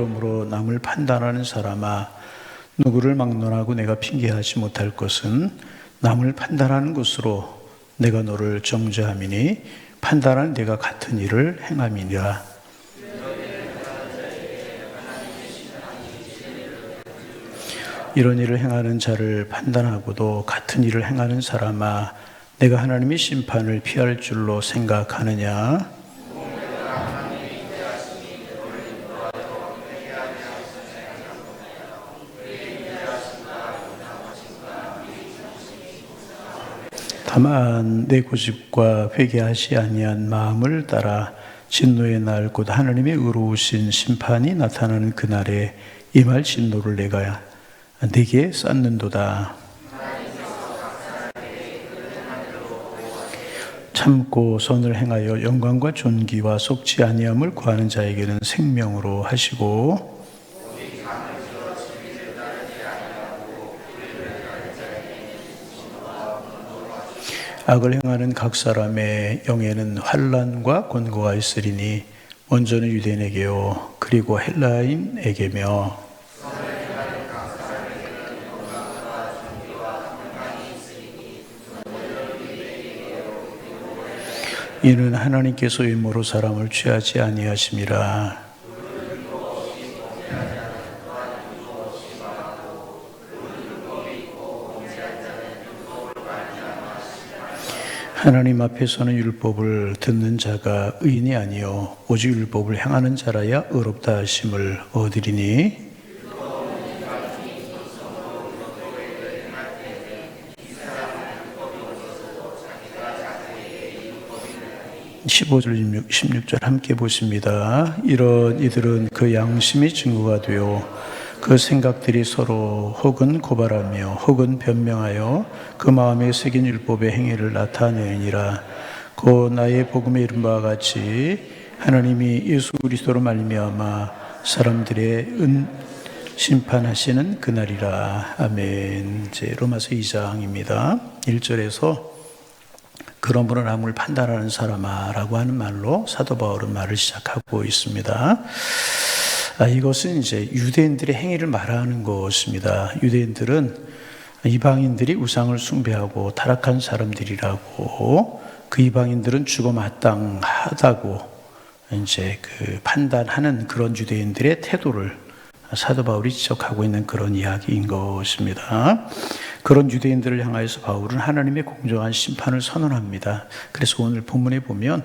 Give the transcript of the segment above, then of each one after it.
그러므로 남을 판단하는 사람아, 누구를 막론하고 내가 핑계하지 못할 것은 남을 판단하는 것으로 내가 너를 정죄함이니 판단하는 내가 같은 일을 행함이니라. 이런 일을 행하는 자를 판단하고도 같은 일을 행하는 사람아, 내가 하나님의 심판을 피할 줄로 생각하느냐? 다만 내 고집과 회개하지 아니한 마음을 따라 진노의 날 곧 하나님의 의로우신 심판이 나타나는 그날에 임할 진노를 내가 네게 쌓는도다. 참고 선을 행하여 영광과 존귀와 속지 아니함을 구하는 자에게는 생명으로 하시고, 악을 행하는 각 사람의 영에는 환난과 곤고가 있으리니 먼저는 유대인에게요 그리고 헬라인에게며 이는 하나님께서 외모로 사람을 취하지 아니하심이라. 하나님 앞에서는 율법을 듣는 자가 의인이 아니요 오직 율법을 행하는 자라야 의롭다 하심을 얻으리니, 15절 16절 함께 보십니다. 이런 이들은 그 양심이 증거가 되어 그 생각들이 서로 혹은 고발하며 혹은 변명하여 그 마음에 새긴 율법의 행위를 나타내니라. 곧 나의 복음에 이른 바와 같이 하나님이 예수 그리스도로 말미암아 사람들의 심판하시는 그날이라. 아멘. 이제 로마서 2장입니다. 1절에서 그러므로 남을 판단하는 사람아 라고 하는 말로 사도 바울은 말을 시작하고 있습니다. 이것은 이제 유대인들의 행위를 말하는 것입니다. 유대인들은 이방인들이 우상을 숭배하고 타락한 사람들이라고, 그 이방인들은 죽어 마땅하다고 이제 그 판단하는 그런 유대인들의 태도를 사도 바울이 지적하고 있는 그런 이야기인 것입니다. 그런 유대인들을 향하여서 바울은 하나님의 공정한 심판을 선언합니다. 그래서 오늘 본문에 보면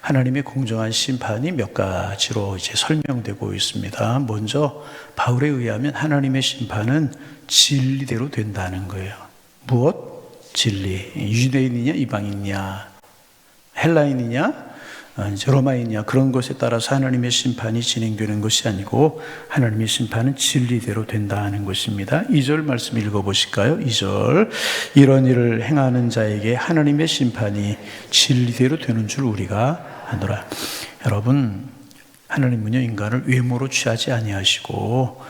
하나님의 공정한 심판이 몇 가지로 이제 설명되고 있습니다. 먼저 바울에 의하면 하나님의 심판은 진리대로 된다는 거예요. 무엇? 진리. 유대인이냐 이방인이냐 헬라인이냐 로마인이냐 그런 것에 따라서 하나님의 심판이 진행되는 것이 아니고 하나님의 심판은 진리대로 된다는 것입니다. 2절 말씀 읽어보실까요? 2절 이런 일을 행하는 자에게 하나님의 심판이 진리대로 되는 줄 우리가 아노라. 여러분, 하나님은요 인간을 외모로 취하지 아니하시고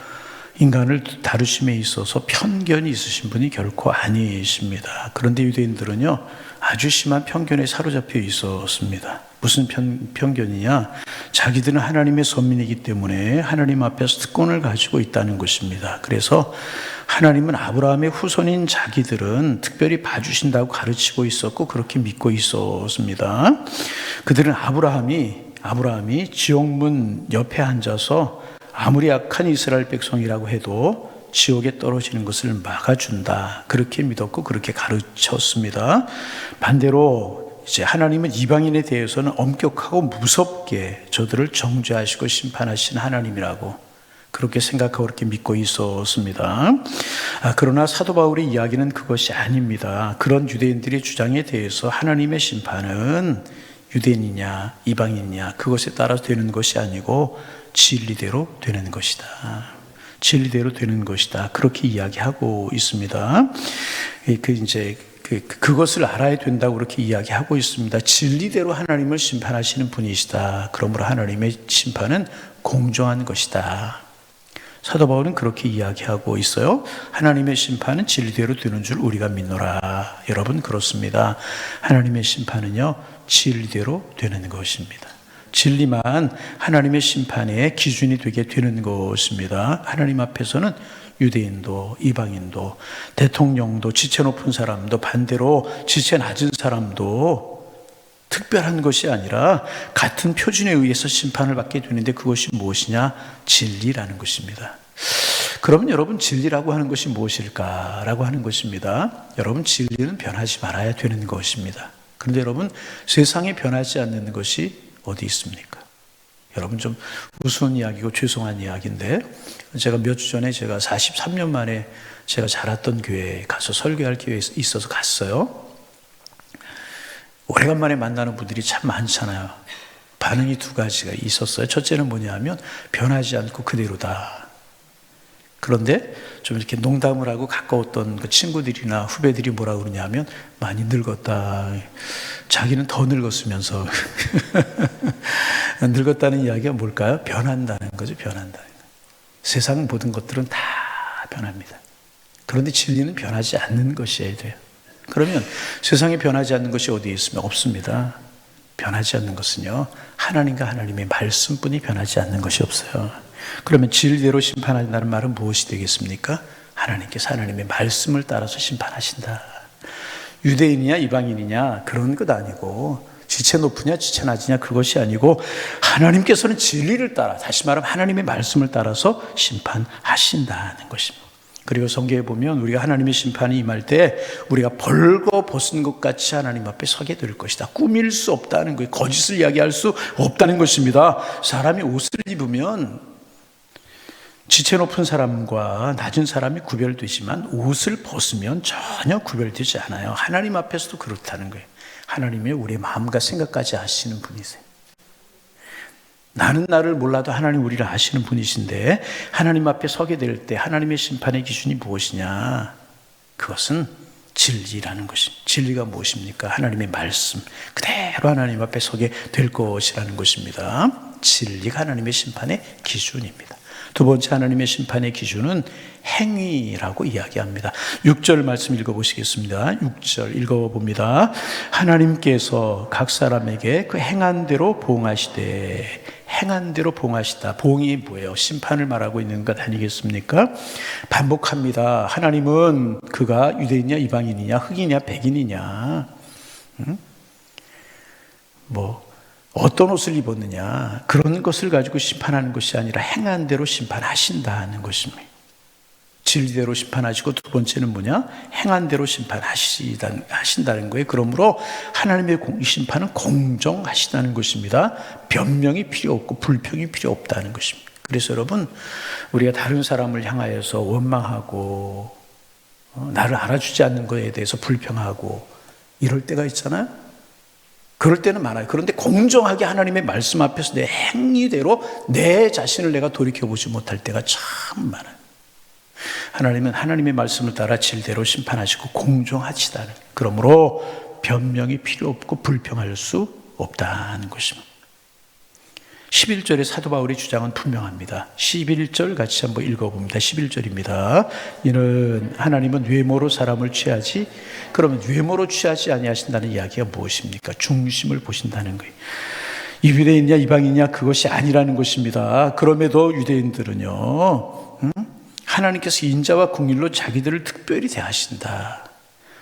인간을 다루심에 있어서 편견이 있으신 분이 결코 아니십니다. 그런데 유대인들은요 아주 심한 편견에 사로잡혀 있었습니다. 무슨 편견이냐? 자기들은 하나님의 선민이기 때문에 하나님 앞에서 특권을 가지고 있다는 것입니다. 그래서 하나님은 아브라함의 후손인 자기들은 특별히 봐주신다고 가르치고 있었고 그렇게 믿고 있었습니다. 그들은 아브라함이 지옥문 옆에 앉아서 아무리 악한 이스라엘 백성이라고 해도 지옥에 떨어지는 것을 막아준다, 그렇게 믿었고 그렇게 가르쳤습니다. 반대로 이제 하나님은 이방인에 대해서는 엄격하고 무섭게 저들을 정죄하시고 심판하시는 하나님이라고 그렇게 생각하고 그렇게 믿고 있었습니다. 그러나 사도 바울의 이야기는 그것이 아닙니다. 그런 유대인들의 주장에 대해서 하나님의 심판은 유대인이냐 이방인이냐 그것에 따라서 되는 것이 아니고 진리대로 되는 것이다. 진리대로 되는 것이다. 그렇게 이야기하고 있습니다. 그것을 알아야 된다고 그렇게 이야기하고 있습니다. 진리대로 하나님을 심판하시는 분이시다. 그러므로 하나님의 심판은 공정한 것이다. 사도 바울은 그렇게 이야기하고 있어요. 하나님의 심판은 진리대로 되는 줄 우리가 믿노라. 여러분, 그렇습니다. 하나님의 심판은요 진리대로 되는 것입니다. 진리만 하나님의 심판의 기준이 되게 되는 것입니다. 하나님 앞에서는 유대인도 이방인도 대통령도 지체 높은 사람도 반대로 지체 낮은 사람도 특별한 것이 아니라 같은 표준에 의해서 심판을 받게 되는데 그것이 무엇이냐? 진리라는 것입니다. 그러면 여러분 진리라고 하는 것이 무엇일까라고 하는 것입니다. 여러분 진리는 변하지 말아야 되는 것입니다. 그런데 여러분 세상에 변하지 않는 것이 어디 있습니까? 여러분 좀 우스운 이야기고 죄송한 이야기인데 제가 몇 주 전에 제가 43년 만에 제가 자랐던 교회에 가서 설교할 기회가 있어서 갔어요. 오래간만에 만나는 분들이 참 많잖아요. 반응이 두 가지가 있었어요. 첫째는 뭐냐면 변하지 않고 그대로다. 그런데 좀 이렇게 농담을 하고 가까웠던 그 친구들이나 후배들이 뭐라 그러냐면 많이 늙었다. 자기는 더 늙었으면서 늙었다는 이야기가 뭘까요? 변한다는 거죠. 변한다는 거. 세상 모든 것들은 다 변합니다. 그런데 진리는 변하지 않는 것이어야 돼요. 그러면 세상에 변하지 않는 것이 어디에 있으면 없습니다. 변하지 않는 것은요, 하나님과 하나님의 말씀뿐이 변하지 않는 것이 없어요. 그러면 진리대로 심판한다는 말은 무엇이 되겠습니까? 하나님께서 하나님의 말씀을 따라서 심판하신다. 유대인이냐 이방인이냐 그런 것 아니고 지체 높으냐 지체 낮으냐 그것이 아니고 하나님께서는 진리를 따라, 다시 말하면 하나님의 말씀을 따라서 심판하신다는 것입니다. 그리고 성경에 보면 우리가 하나님의 심판이 임할 때 우리가 벌거벗은 것 같이 하나님 앞에 서게 될 것이다. 꾸밀 수 없다는 거예요. 거짓을 이야기할 수 없다는 것입니다. 사람이 옷을 입으면 지체 높은 사람과 낮은 사람이 구별되지만 옷을 벗으면 전혀 구별되지 않아요. 하나님 앞에서도 그렇다는 거예요. 하나님이 우리의 마음과 생각까지 아시는 분이세요. 나는 나를 몰라도 하나님 우리를 아시는 분이신데 하나님 앞에 서게 될 때 하나님의 심판의 기준이 무엇이냐? 그것은 진리라는 것입니다. 진리가 무엇입니까? 하나님의 말씀 그대로 하나님 앞에 서게 될 것이라는 것입니다. 진리가 하나님의 심판의 기준입니다. 두 번째 하나님의 심판의 기준은 행위라고 이야기합니다. 6절 말씀 읽어보시겠습니다. 6절 읽어봅니다. 하나님께서 각 사람에게 그 행한 대로 보응하시되, 행한 대로 보응하시다. 보응이 뭐예요? 심판을 말하고 있는 것 아니겠습니까? 반복합니다. 하나님은 그가 유대인이냐 이방인이냐 흑인이냐 백인이냐 어떤 옷을 입었느냐 그런 것을 가지고 심판하는 것이 아니라 행한 대로 심판하신다는 것입니다. 진리대로 심판하시고 두 번째는 뭐냐? 행한 대로 심판하신다는 거예요. 그러므로 하나님의 심판은 공정하시다는 것입니다. 변명이 필요 없고 불평이 필요 없다는 것입니다. 그래서 여러분 우리가 다른 사람을 향하여서 원망하고 나를 알아주지 않는 것에 대해서 불평하고 이럴 때가 있잖아요. 그럴 때는 많아요. 그런데 공정하게 하나님의 말씀 앞에서 내 행위대로 내 자신을 내가 돌이켜보지 못할 때가 참 많아요. 하나님은 하나님의 말씀을 따라 진리대로 심판하시고 공정하시다는, 그러므로 변명이 필요 없고 불평할 수 없다는 것입니다. 11절의 사도 바울의 주장은 분명합니다. 11절 같이 한번 읽어봅니다. 11절입니다. 이는 하나님은 외모로 사람을 취하지, 그러면 외모로 취하지 아니하신다는 이야기가 무엇입니까? 중심을 보신다는 거예요. 이 유대인이냐 이방인이냐 그것이 아니라는 것입니다. 그럼에도 유대인들은요, 하나님께서 인자와 긍휼로 자기들을 특별히 대하신다.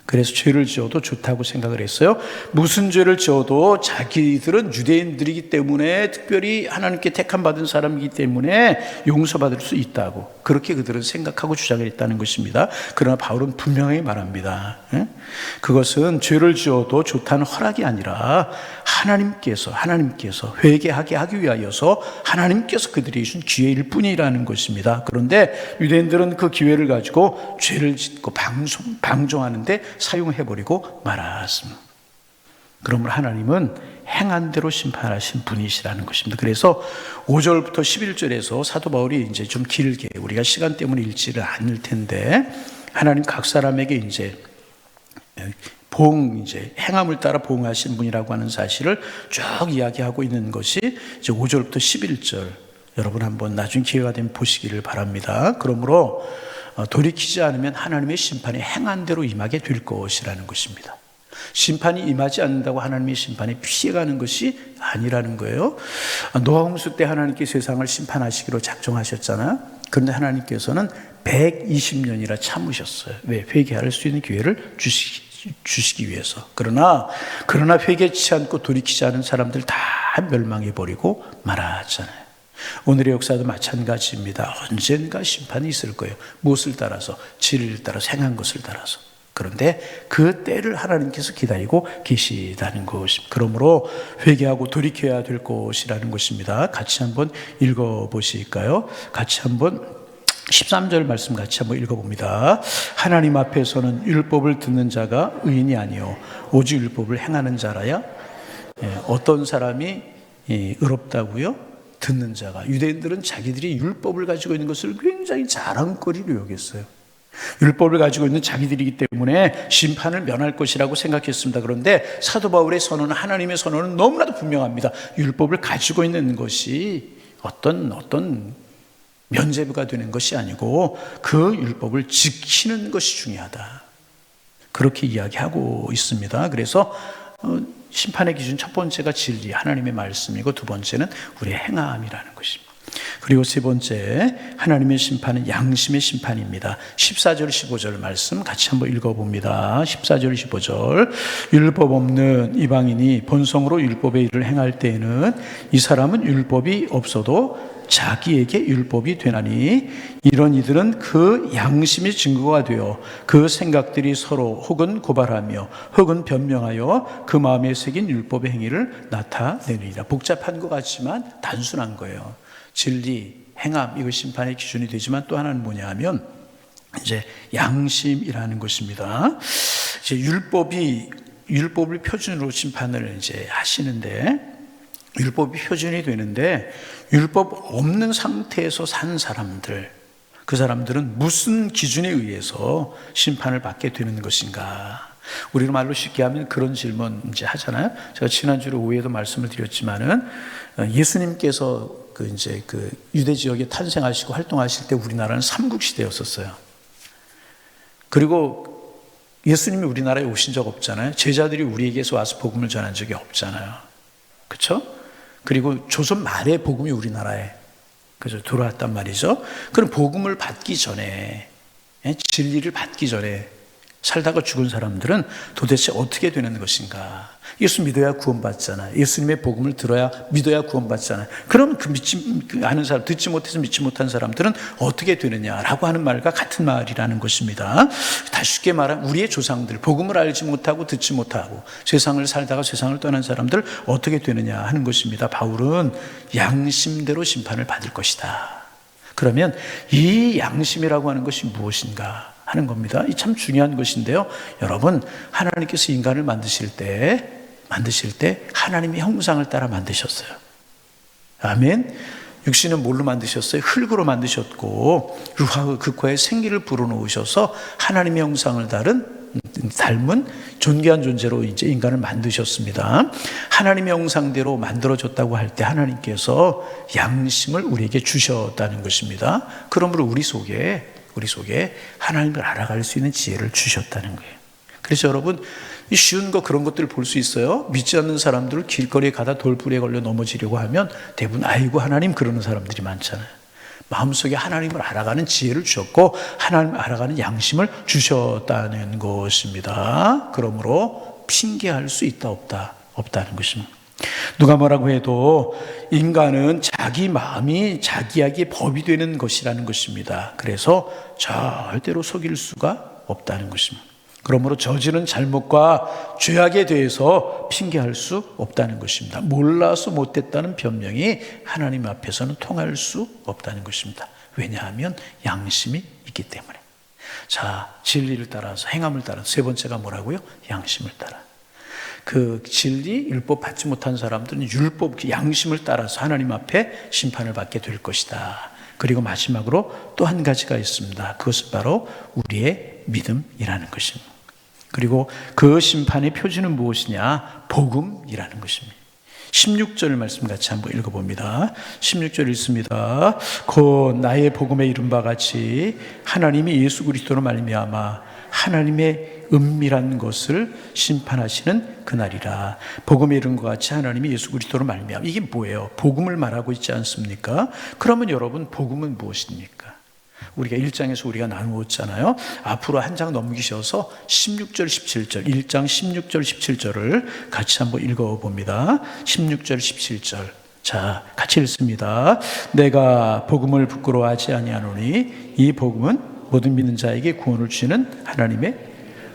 그래서 죄를 지어도 좋다고 생각을 했어요. 무슨 죄를 지어도 자기들은 유대인들이기 때문에, 특별히 하나님께 택함받은 사람이기 때문에 용서받을 수 있다고, 그렇게 그들은 생각하고 주장을 했다는 것입니다. 그러나 바울은 분명히 말합니다. 그것은 죄를 지어도 좋다는 허락이 아니라 하나님께서 회개하게 하기 위하여서 하나님께서 그들에게 주신 기회일 뿐이라는 것입니다. 그런데 유대인들은 그 기회를 가지고 죄를 짓고 방종하는데 사용해버리고 말았습니다. 그러므로 하나님은 행한 대로 심판하신 분이시라는 것입니다. 그래서 5절부터 11절에서 사도 바울이 이제 좀 길게, 우리가 시간 때문에 읽지를 않을 텐데, 하나님 각 사람에게 이제 행함을 따라 보응하신 분이라고 하는 사실을 쭉 이야기하고 있는 것이 이제 5절부터 11절, 여러분 한번 나중 기회가 되면 보시기를 바랍니다. 그러므로 돌이키지 않으면 하나님의 심판이 행한 대로 임하게 될 것이라는 것입니다. 심판이 임하지 않는다고 하나님의 심판에 피해가는 것이 아니라는 거예요. 노아 홍수 때 하나님께 세상을 심판하시기로 작정하셨잖아요. 그런데 하나님께서는 120년이나 참으셨어요. 왜? 회개할 수 있는 기회를 주시기 위해서. 그러나 회개치 않고 돌이키지 않은 사람들 다 멸망해버리고 말았잖아요. 오늘의 역사도 마찬가지입니다. 언젠가 심판이 있을 거예요. 무엇을 따라서? 진리를 따라서, 행한 것을 따라서. 그런데 그 때를 하나님께서 기다리고 계시다는 것입니다. 그러므로 회개하고 돌이켜야 될 것이라는 것입니다. 같이 한번 읽어보실까요? 같이 한번 13절 말씀 같이 한번 읽어봅니다. 하나님 앞에서는 율법을 듣는 자가 의인이 아니요 오직 율법을 행하는 자라야. 어떤 사람이 의롭다고요? 듣는 자가. 유대인들은 자기들이 율법을 가지고 있는 것을 굉장히 자랑거리로 여겼어요. 율법을 가지고 있는 자기들이기 때문에 심판을 면할 것이라고 생각했습니다. 그런데 사도 바울의 선언은, 하나님의 선언은 너무나도 분명합니다. 율법을 가지고 있는 것이 어떤 면죄부가 되는 것이 아니고 그 율법을 지키는 것이 중요하다. 그렇게 이야기하고 있습니다. 그래서 심판의 기준 첫 번째가 진리, 하나님의 말씀이고 두 번째는 우리의 행함이라는 것입니다. 그리고 세 번째, 하나님의 심판은 양심의 심판입니다. 14절 15절 말씀 같이 한번 읽어봅니다. 14절 15절. 율법 없는 이방인이 본성으로 율법의 일을 행할 때에는 이 사람은 율법이 없어도 자기에게 율법이 되나니 이런 이들은 그 양심이 증거가 되어 그 생각들이 서로 혹은 고발하며 혹은 변명하여 그 마음에 새긴 율법의 행위를 나타내느니라. 복잡한 것 같지만 단순한 거예요. 진리, 행함, 이거 심판의 기준이 되지만 또 하나는 뭐냐 하면 이제 양심이라는 것입니다. 이제 율법을 표준으로 심판을 이제 하시는데, 율법이 표준이 되는데 율법 없는 상태에서 산 사람들, 그 사람들은 무슨 기준에 의해서 심판을 받게 되는 것인가? 우리가 말로 쉽게 하면 그런 질문 이제 하잖아요. 제가 지난주에 오후에도 말씀을 드렸지만은 예수님께서 그 유대 지역에 탄생하시고 활동하실 때 우리나라는 삼국시대였었어요. 그리고 예수님이 우리나라에 오신 적 없잖아요. 제자들이 우리에게서 와서 복음을 전한 적이 없잖아요. 그렇죠? 그리고 조선 말에 복음이 우리나라에 그래서 들어왔단 말이죠. 그럼 복음을 받기 전에, 진리를 받기 전에 살다가 죽은 사람들은 도대체 어떻게 되는 것인가? 예수 믿어야 구원받잖아요. 예수님의 복음을 들어야 믿어야 구원받잖아요. 그럼 아는 사람, 듣지 못해서 믿지 못한 사람들은 어떻게 되느냐라고 하는 말과 같은 말이라는 것입니다. 다 쉽게 말하면 우리의 조상들, 복음을 알지 못하고 듣지 못하고 세상을 살다가 세상을 떠난 사람들 어떻게 되느냐 하는 것입니다. 바울은 양심대로 심판을 받을 것이다. 그러면 이 양심이라고 하는 것이 무엇인가 하는 겁니다. 이 참 중요한 것인데요. 여러분, 하나님께서 인간을 만드실 때 하나님의 형상을 따라 만드셨어요. 아멘. 육신은 뭘로 만드셨어요? 흙으로 만드셨고 루하의 극화에 생기를 불어넣으셔서 하나님의 형상을 닮은 존귀한 존재로 이제 인간을 만드셨습니다. 하나님의 형상대로 만들어졌다고 할 때 하나님께서 양심을 우리에게 주셨다는 것입니다. 그러므로 우리 속에 하나님을 알아갈 수 있는 지혜를 주셨다는 거예요. 그래서 여러분, 쉬운 거 그런 것들을 볼 수 있어요. 믿지 않는 사람들을 길거리에 가다 돌불에 걸려 넘어지려고 하면 대부분 아이고 하나님 그러는 사람들이 많잖아요. 마음속에 하나님을 알아가는 지혜를 주셨고 하나님을 알아가는 양심을 주셨다는 것입니다. 그러므로 핑계할 수 있다 없다는 것입니다. 누가 뭐라고 해도 인간은 자기 마음이 자기에게 법이 되는 것이라는 것입니다. 그래서 절대로 속일 수가 없다는 것입니다. 그러므로 저지른 잘못과 죄악에 대해서 핑계할 수 없다는 것입니다. 몰라서 못했다는 변명이 하나님 앞에서는 통할 수 없다는 것입니다. 왜냐하면 양심이 있기 때문에. 자, 진리를 따라서, 행함을 따라서. 세 번째가 뭐라고요? 양심을 따라. 그 진리, 율법 받지 못한 사람들은 율법, 양심을 따라서 하나님 앞에 심판을 받게 될 것이다. 그리고 마지막으로 또 한 가지가 있습니다. 그것은 바로 우리의 믿음이라는 것입니다. 그리고 그 심판의 표지는 무엇이냐? 복음이라는 것입니다. 16절 말씀 같이 한번 읽어봅니다. 16절 읽습니다. 곧 나의 복음에 이른 바 같이 하나님이 예수 그리스도로 말미암아 하나님의 은밀한 것을 심판하시는 그날이라. 복음에 이른 것 같이 하나님이 예수 그리스도로 말미암아. 이게 뭐예요? 복음을 말하고 있지 않습니까? 그러면 여러분, 복음은 무엇입니까? 우리가 1장에서 우리가 나누었잖아요. 앞으로 한 장 넘기셔서 16절 17절 1장 16절 17절을 같이 한번 읽어봅니다. 16절 17절 자, 같이 읽습니다. 내가 복음을 부끄러워하지 아니하노니 이 복음은 모든 믿는 자에게 구원을 주시는 하나님의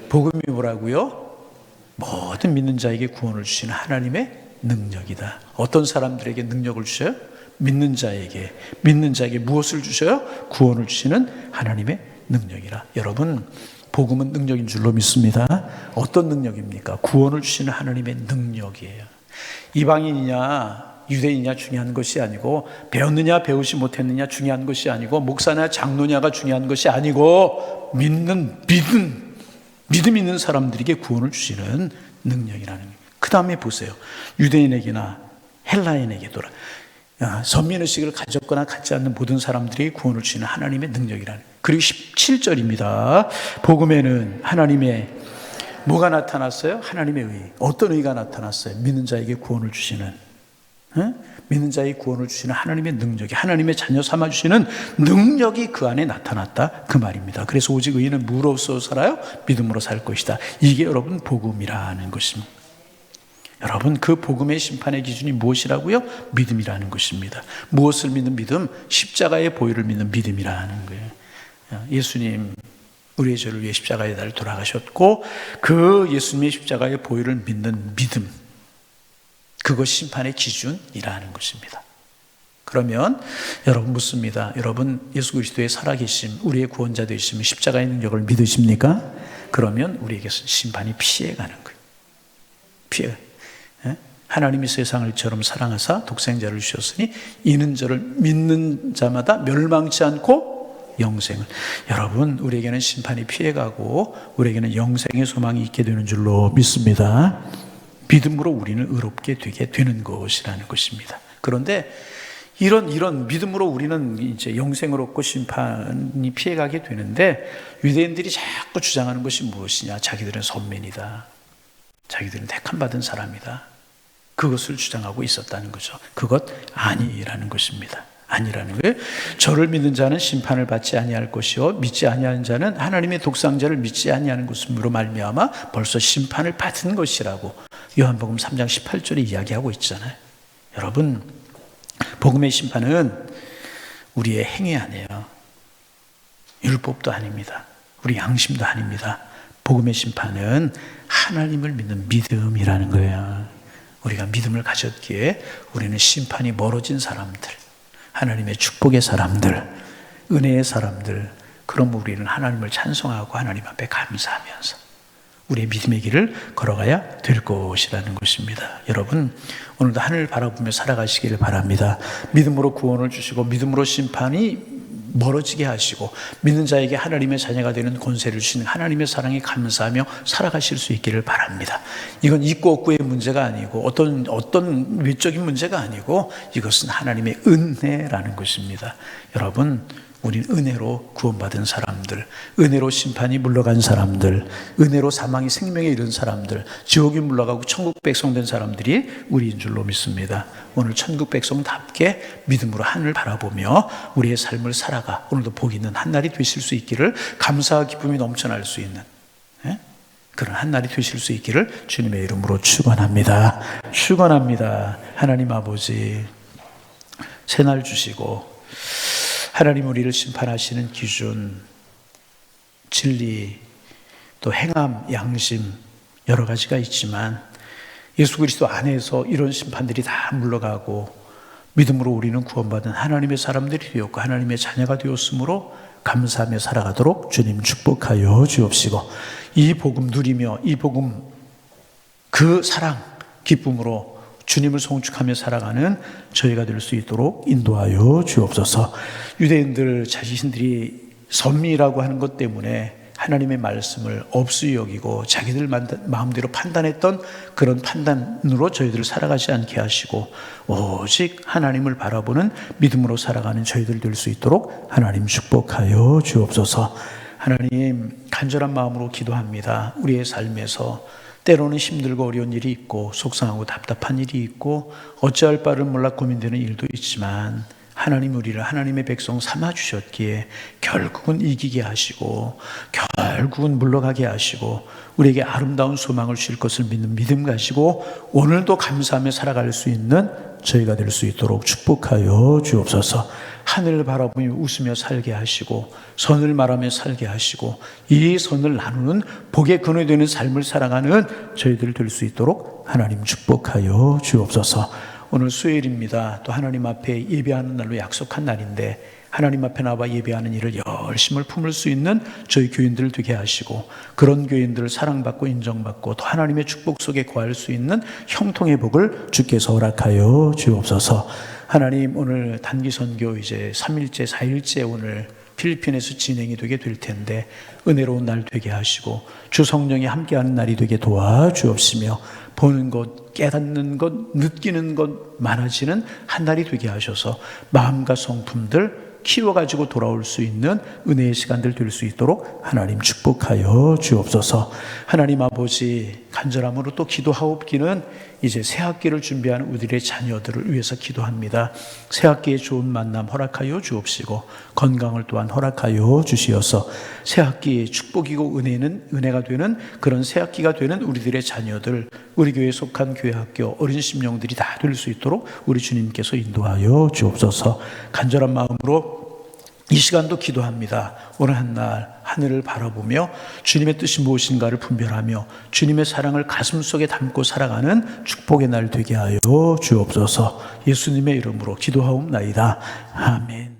복음이 뭐라고요? 모든 믿는 자에게 구원을 주시는 하나님의 능력이다. 어떤 사람들에게 능력을 주셔요? 믿는 자에게 무엇을 주셔요? 구원을 주시는 하나님의 능력이라. 여러분, 복음은 능력인 줄로 믿습니다. 어떤 능력입니까? 구원을 주시는 하나님의 능력이에요. 이방인이냐 유대인이냐 중요한 것이 아니고, 배웠느냐 배우지 못했느냐 중요한 것이 아니고, 목사냐 장로냐가 중요한 것이 아니고, 믿음 있는 사람들에게 구원을 주시는 능력이라는 거예요. 그 다음에 보세요. 유대인에게나 헬라인에게도 선민의식을 가졌거나 갖지 않는 모든 사람들이 구원을 주시는 하나님의 능력이라는. 그리고 17절입니다. 복음에는 하나님의 뭐가 나타났어요? 하나님의 의. 어떤 의가 나타났어요? 믿는 자에게 구원을 주시는, 믿는 자에게 구원을 주시는 하나님의 능력이, 하나님의 자녀 삼아주시는 능력이 그 안에 나타났다, 그 말입니다. 그래서 오직 의인은 무엇으로 살아요? 믿음으로 살 것이다. 이게 여러분 복음이라는 것입니다. 여러분, 그 복음의 심판의 기준이 무엇이라고요? 믿음이라는 것입니다. 무엇을 믿는 믿음? 십자가의 보혈을 믿는 믿음이라는 거예요. 예수님, 우리의 죄를 위해 십자가의 달에 돌아가셨고, 그 예수님의 십자가의 보혈을 믿는 믿음, 그것이 심판의 기준이라는 것입니다. 그러면 여러분 묻습니다. 여러분, 예수 그리스도의 살아계심, 우리의 구원자 되심은 십자가의 능력을 믿으십니까? 그러면 우리에게서 심판이 피해가는 거예요. 하나님이 세상을 이처럼 사랑하사 독생자를 주셨으니 이는 저를 믿는 자마다 멸망치 않고 영생을. 여러분, 우리에게는 심판이 피해가고 우리에게는 영생의 소망이 있게 되는 줄로 믿습니다. 믿음으로 우리는 의롭게 되게 되는 것이라는 것입니다. 그런데 이런 믿음으로 우리는 이제 영생을 얻고 심판이 피해가게 되는데, 유대인들이 자꾸 주장하는 것이 무엇이냐? 자기들은 선민이다. 자기들은 택함받은 사람이다. 그것을 주장하고 있었다는 거죠. 그것 아니라는 것입니다. 아니라는 거예요. 저를 믿는 자는 심판을 받지 아니할 것이요 믿지 아니하는 자는 하나님의 독생자를 믿지 아니하는 것으로 말미암아 벌써 심판을 받은 것이라고 요한복음 3장 18절에 이야기하고 있잖아요. 여러분, 복음의 심판은 우리의 행위 아니에요. 율법도 아닙니다. 우리 양심도 아닙니다. 복음의 심판은 하나님을 믿는 믿음이라는 거예요. 우리가 믿음을 가졌기에 우리는 심판이 멀어진 사람들, 하나님의 축복의 사람들, 은혜의 사람들, 그럼 우리는 하나님을 찬송하고 하나님 앞에 감사하면서 우리의 믿음의 길을 걸어가야 될 것이라는 것입니다. 여러분, 오늘도 하늘을 바라보며 살아가시기를 바랍니다. 믿음으로 구원을 주시고 믿음으로 심판이 멀어지게 하시고 믿는 자에게 하나님의 자녀가 되는 권세를 주시는 하나님의 사랑에 감사하며 살아가실 수 있기를 바랍니다. 이건 있고 없고의 문제가 아니고 어떤 외적인 문제가 아니고 이것은 하나님의 은혜라는 것입니다. 여러분, 우린 은혜로 구원받은 사람들, 은혜로 심판이 물러간 사람들, 은혜로 사망이 생명에 이른 사람들, 지옥이 물러가고 천국 백성 된 사람들이 우리인 줄로 믿습니다. 오늘 천국 백성답게 믿음으로 하늘을 바라보며 우리의 삶을 살아가 오늘도 복 있는 한날이 되실 수 있기를, 감사와 기쁨이 넘쳐날 수 있는 그런 한날이 되실 수 있기를 주님의 이름으로 축원합니다. 축원합니다. 하나님 아버지, 새날 주시고 하나님 우리를 심판하시는 기준, 진리, 또 행함, 양심 여러 가지가 있지만 예수 그리스도 안에서 이런 심판들이 다 물러가고 믿음으로 우리는 구원받은 하나님의 사람들이 되었고 하나님의 자녀가 되었으므로 감사하며 살아가도록 주님 축복하여 주옵시고, 이 복음 누리며 이 복음 그 사랑, 기쁨으로 주님을 송축하며 살아가는 저희가 될 수 있도록 인도하여 주옵소서. 유대인들 자신들이 선미라고 하는 것 때문에 하나님의 말씀을 없이 여기고 자기들 마음대로 판단했던 그런 판단으로 저희들을 살아가지 않게 하시고 오직 하나님을 바라보는 믿음으로 살아가는 저희들 될 수 있도록 하나님 축복하여 주옵소서. 하나님, 간절한 마음으로 기도합니다. 우리의 삶에서 때로는 힘들고 어려운 일이 있고 속상하고 답답한 일이 있고 어찌할 바를 몰라 고민되는 일도 있지만 하나님 우리를 하나님의 백성 삼아주셨기에 결국은 이기게 하시고 결국은 물러가게 하시고 우리에게 아름다운 소망을 주실 것을 믿는 믿음 가지고 오늘도 감사하며 살아갈 수 있는 저희가 될 수 있도록 축복하여 주옵소서. 하늘을 바라보며 웃으며 살게 하시고 선을 말하며 살게 하시고 이 선을 나누는 복의 근원이 되는 삶을 살아가는 저희들 될 수 있도록 하나님 축복하여 주옵소서. 오늘 수요일입니다. 또 하나님 앞에 예배하는 날로 약속한 날인데 하나님 앞에 나와 예배하는 일을 열심을 품을 수 있는 저희 교인들 되게 하시고 그런 교인들을 사랑받고 인정받고 또 하나님의 축복 속에 거할 수 있는 형통의 복을 주께서 허락하여 주옵소서. 하나님, 오늘 단기 선교 이제 3일째 4일째 오늘 필리핀에서 진행이 되게 될 텐데 은혜로운 날 되게 하시고 주 성령이 함께하는 날이 되게 도와주옵시며 보는 것, 깨닫는 것, 느끼는 것 많아지는 한 날이 되게 하셔서 마음과 성품들 키워가지고 돌아올 수 있는 은혜의 시간들 될 수 있도록 하나님 축복하여 주옵소서. 하나님 아버지, 간절함으로 또 기도하옵기는 이제 새학기를 준비하는 우리들의 자녀들을 위해서 기도합니다. 새학기에 좋은 만남 허락하여 주옵시고 건강을 또한 허락하여 주시어서 새학기의 축복이고 은혜가 되는 그런 새학기가 되는 우리들의 자녀들, 우리 교회에 속한 교회 학교 어린 심령들이 다 될 수 있도록 우리 주님께서 인도하여 주옵소서. 간절한 마음으로 이 시간도 기도합니다. 오늘 한날 하늘을 바라보며 주님의 뜻이 무엇인가를 분별하며 주님의 사랑을 가슴속에 담고 살아가는 축복의 날 되게 하여 주옵소서. 예수님의 이름으로 기도하옵나이다. 아멘.